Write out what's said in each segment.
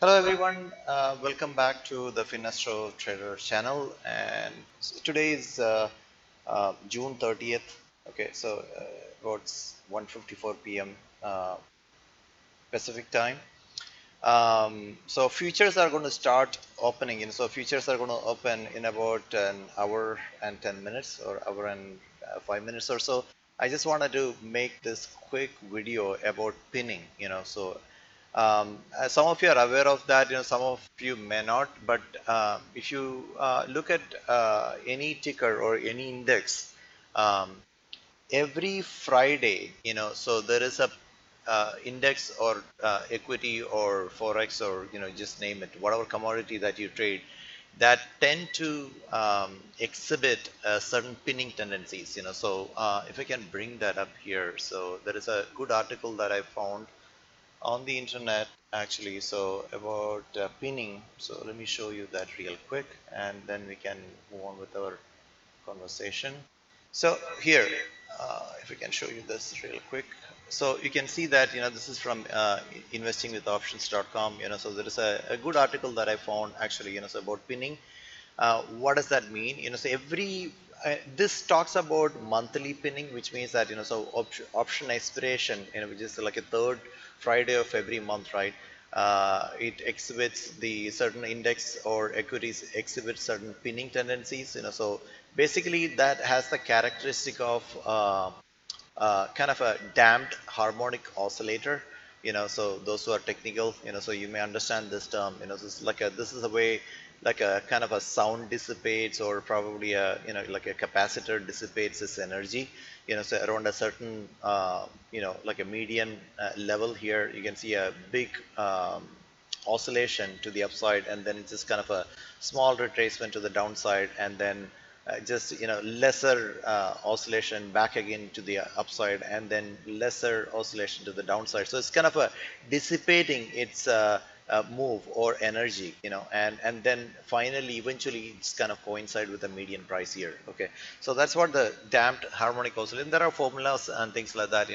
Hello everyone, welcome back to the Finastro Trader channel. And today is June 30th. Okay, so about 1:54 p.m. Uh, Pacific time. So futures are going to start opening. So futures are going to open in about an hour and 10 minutes or hour and 5 minutes or so. I just wanted to make this quick video about pinning. Some of you are aware of that. Some of you may not. But if you look at any ticker or any index, um, every Friday, so there is a index or equity or forex or just name it, whatever commodity that you trade, that tend to exhibit certain pinning tendencies. So if I can bring that up here, so there is a good article that I found on the internet actually, so about pinning. So let me show you that real quick, and then we can move on with our conversation. So here, if we can show you this real quick. So you can see that, this is from investingwithoptions.com. So there is a good article that I found actually, so about pinning. What does that mean? So this talks about monthly pinning, which means that, so option expiration, which is like a third Friday of every month, right? It exhibits the certain index or equities exhibit certain pinning tendencies. So basically that has the characteristic of kind of a damped harmonic oscillator. So those who are technical, so you may understand this term. This is a way like a kind of a sound dissipates, or probably a like a capacitor dissipates its energy. So around a certain like a median level here, you can see a big oscillation to the upside, and then it's just kind of a small retracement to the downside, and then just lesser oscillation back again to the upside, and then lesser oscillation to the downside. So it's kind of a dissipating its move or energy, and then finally eventually it's kind of coincide with the median price here. Okay, so that's what the damped harmonic oscillation. There are formulas and things like that.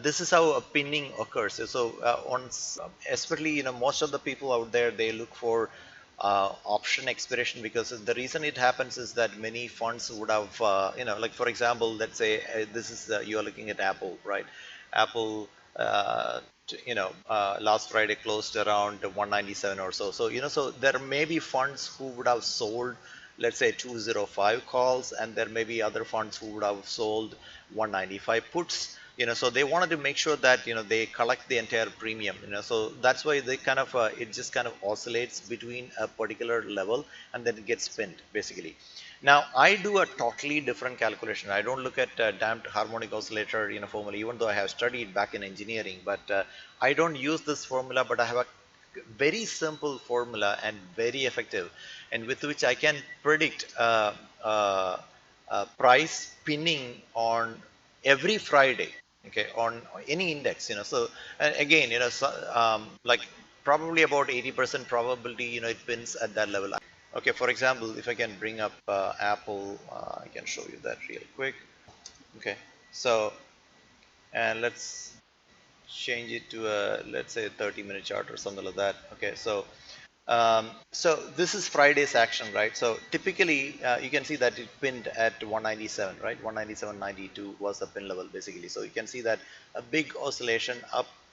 This is how a pinning occurs. So once, especially most of the people out there, they look for option expiration, because the reason it happens is that many funds would have like for example, let's say this is you are looking at Apple, right? Apple last Friday closed around 197 or so. So so there may be funds who would have sold, let's say 205 calls, and there may be other funds who would have sold 195 puts. So they wanted to make sure that they collect the entire premium. So that's why they kind of it just kind of oscillates between a particular level, and then it gets pinned basically. Now I do a totally different calculation. I don't look at damped harmonic oscillator formula, even though I have studied back in engineering. But I don't use this formula, but I have a very simple formula and very effective, and with which I can predict price pinning on every Friday, okay, on any index. So and again, like probably about 80% probability, it pins at that level. Okay, for example, if I can bring up Apple, I can show you that real quick. Okay, so and let's change it to a, let's say, 30-minute chart or something like that. Okay, so this is Friday's action, right? So typically you can see that it pinned at 197, right? 197.92 was the pin level basically. So you can see that a big oscillation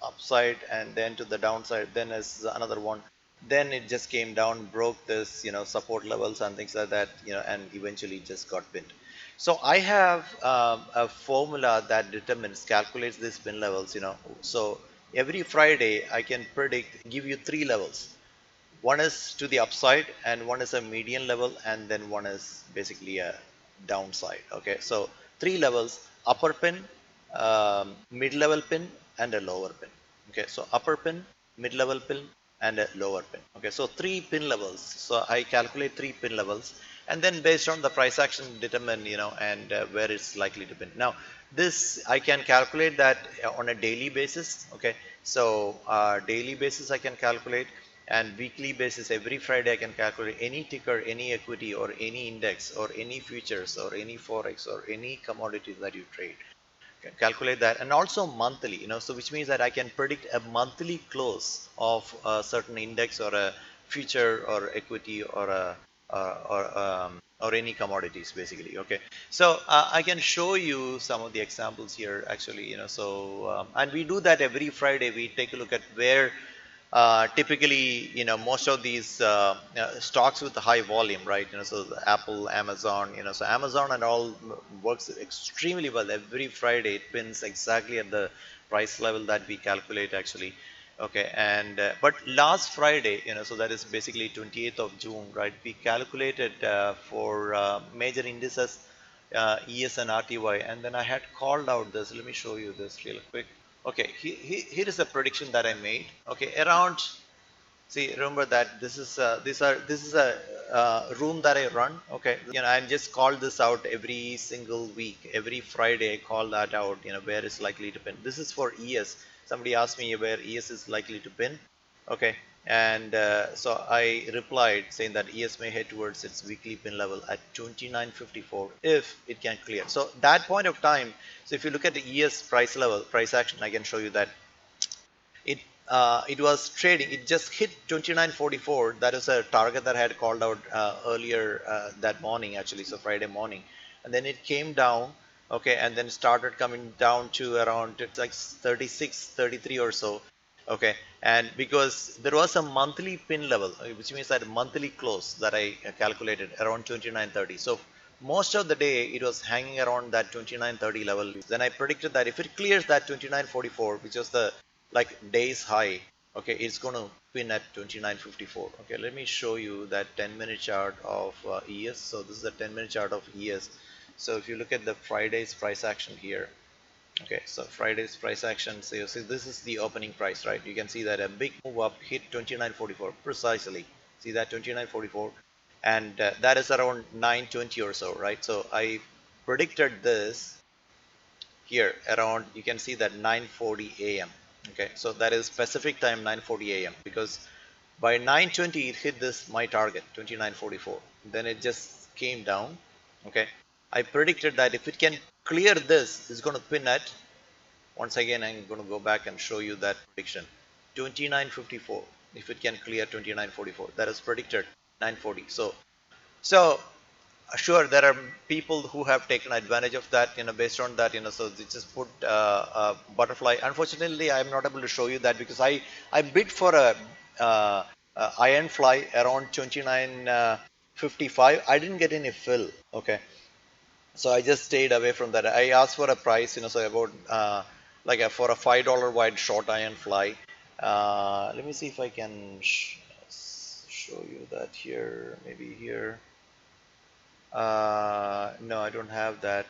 upside, and then to the downside, then is another one. Then it just came down, broke this, support levels and things like that, and eventually just got pinned. So I have a formula that calculates these pin levels. So every Friday I can predict, give you three levels. One is to the upside, and one is a median level, and then one is basically a downside. Okay, so three levels: upper pin, mid-level pin, and a lower pin. Okay, so upper pin, mid-level pin, and a lower pin. Okay, so three pin levels. So I calculate three pin levels, and then based on the price action determine, and where it's likely to pin. Now this I can calculate that on a daily basis. Okay, so daily basis I can calculate, and weekly basis every Friday I can calculate any ticker, any equity, or any index, or any futures, or any forex, or any commodity that you trade. calculate that, and also monthly, so which means that I can predict a monthly close of a certain index or a future or equity or a or any commodities basically. Okay, so I can show you some of the examples here actually, so and we do that every Friday. We take a look at where typically, most of these stocks with high volume, right? So the Apple, Amazon, so Amazon and all works extremely well. Every Friday it pins exactly at the price level that we calculate actually. Okay, and but last Friday, so that is basically 28th of June, right? We calculated for major indices, ES and RTY, and then I had called out this. Let me show you this real quick. Okay, here is a prediction that I made. Okay, around. See, remember that this is a room that I run. Okay, I just call this out every single week. Every Friday, I call that out. Where is likely to pin. This is for ES. Somebody asked me where ES is likely to pin. Okay, and so I replied saying that ES may head towards its weekly pin level at 29.54 if it can clear. So that point of time. So if you look at the ES price level, price action, I can show you that it it was trading. It just hit 29.44. That is a target that I had called out earlier that morning, actually, so Friday morning, and then it came down. Okay, and then started coming down to around like 36, 33 or so. Okay, and because there was a monthly pin level, which means that monthly close that I calculated around 29.30. So most of the day it was hanging around that 29.30 level. Then I predicted that if it clears that 29.44, which was the like days high, okay, it's going to pin at 29.54. Okay, let me show you that 10-minute chart of ES. So this is the 10-minute chart of ES. So if you look at the Friday's price action here, okay, so Friday's price action, so you see this is the opening price, right? You can see that a big move up hit 29.44 precisely. See that 29.44, and that is around 9:20 or so, right? So I predicted this here around, you can see that 9:40 a.m. Okay, so that is Pacific time, 9:40 a.m. because by 9:20 it hit this my target 29.44. Then it just came down. Okay, I predicted that if it can clear this, it's going to pin at, once again I'm going to go back and show you that prediction, 29.54. If it can clear 29.44, that is predicted 9:40. So sure, there are people who have taken advantage of that, based on that, so they just put butterfly. Unfortunately, I'm not able to show you that because I bid for a iron fly around 29.55. I didn't get any fill. Okay, so I just stayed away from that. I asked for a price, so about like for a $5 wide short iron fly. Let me see if I can show you that here, maybe here. No, I don't have that.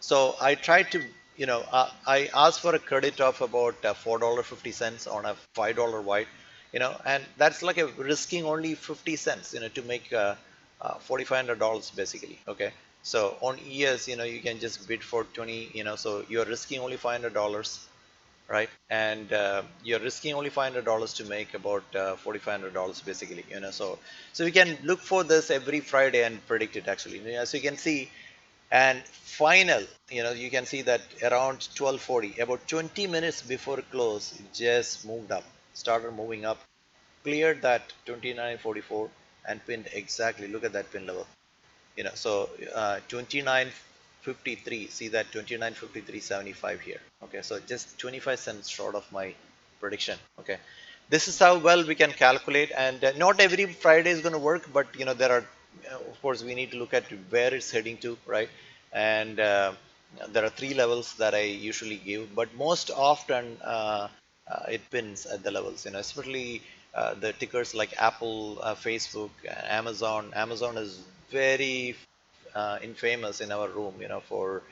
So I tried to, I asked for a credit of about $4.50 on a $5 wide, and that's like a risking only 50 cents, to make $4,500 basically. Okay. So on ES, you can just bid for 20, so you're risking only $500, right? And you're risking only $500 to make about $4,500 basically, so we can look for this every Friday and predict it actually. As you can see, and final, you can see that around 12:40, about 20 minutes before close, it just moved up, started moving up, cleared that 29.44 and pinned exactly. Look at that pin level, so 29.53, see that 29.53.75 here. Okay, so just 25 cents short of my prediction. Okay, this is how well we can calculate, and not every Friday is going to work, but there are, of course, we need to look at where it's heading to, right? And there are three levels that I usually give, but most often it pins at the levels, especially the tickers like Apple, Facebook, Amazon. Amazon is very infamous in our room, for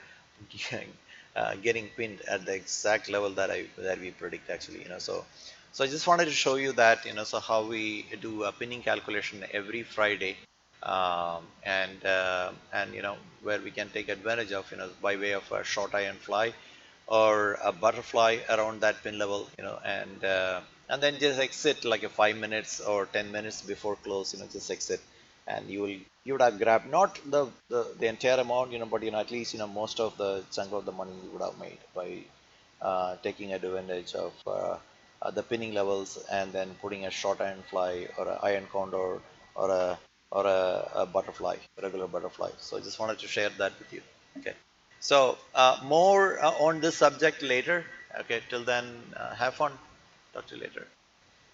getting pinned at the exact level that we predict actually, so I just wanted to show you that, so how we do a pinning calculation every Friday, and where we can take advantage of, by way of a short iron fly or a butterfly around that pin level, and then just exit like a 5 minutes or 10 minutes before close, just exit. and you would have grabbed not the entire amount, but at least most of the chunk of the money you would have made by taking advantage of the pinning levels and then putting a short iron fly or an iron condor or a butterfly, regular butterfly. So I just wanted to share that with you. Okay. So more on this subject later. Okay. Till then, have fun. Talk to you later.